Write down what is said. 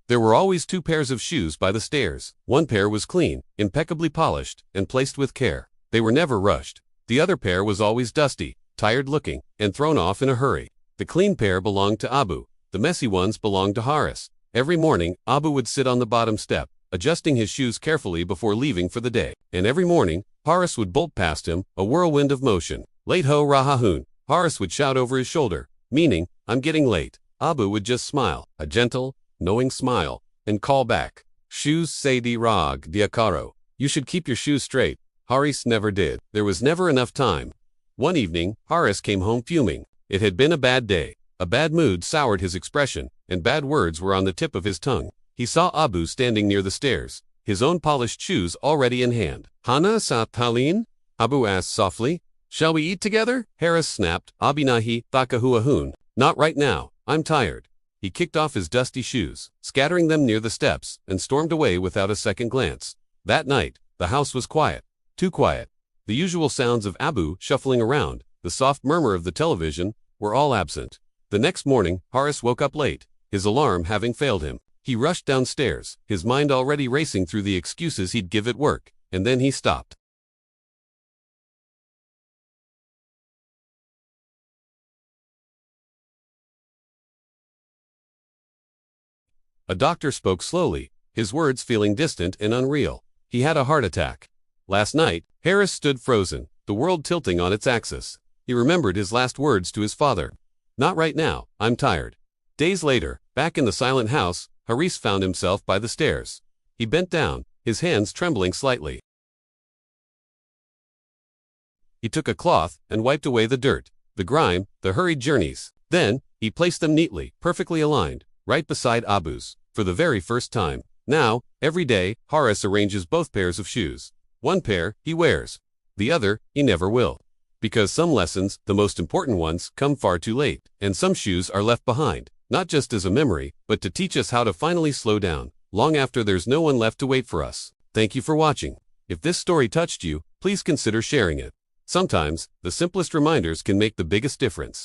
There were always two pairs of shoes by the stairs. One pair was clean, impeccably polished, and placed with care. They were never rushed. The other pair was always dusty, tired-looking, and thrown off in a hurry. The clean pair belonged to Abu. The messy ones belonged to Haris. Every morning, Abu would sit on the bottom step, adjusting his shoes carefully before leaving for the day. And every morning, Haris would bolt past him, a whirlwind of motion. "Late ho rahahun." Haris would shout over his shoulder, meaning, "I'm getting late." Abu would just smile, a gentle, knowing smile, and call back, "Shoes say di rag diakaro." You should keep your shoes straight. Haris never did. There was never enough time. One evening, Haris came home fuming. It had been a bad day. A bad mood soured his expression, and bad words were on the tip of his tongue. He saw Abu standing near the stairs, his own polished shoes already in hand. "Hana sa talin?" Abu asked softly. "Shall we eat together?" Haris snapped, "Abinahi thakahuahun." "Not right now. I'm tired." He kicked off his dusty shoes, scattering them near the steps, and stormed away without a second glance. That night, the house was quiet. Too quiet. The usual sounds of Abu shuffling around, the soft murmur of the television, were all absent. The next morning, Haris woke up late, his alarm having failed him. He rushed downstairs, his mind already racing through the excuses he'd give at work, and then he stopped. A doctor spoke slowly, his words feeling distant and unreal. He had a heart attack. Last night, Haris stood frozen, the world tilting on its axis. He remembered his last words to his father. "Not right now, I'm tired." Days later, back in the silent house, Haris found himself by the stairs. He bent down, his hands trembling slightly. He took a cloth and wiped away the dirt, the grime, the hurried journeys. Then, he placed them neatly, perfectly aligned, right beside Abu's, for the very first time. Now, every day, Haris arranges both pairs of shoes. One pair, he wears. The other, he never will. Because some lessons, the most important ones, come far too late, and some shoes are left behind, not just as a memory, but to teach us how to finally slow down, long after there's no one left to wait for us. Thank you for watching. If this story touched you, please consider sharing it. Sometimes, the simplest reminders can make the biggest difference.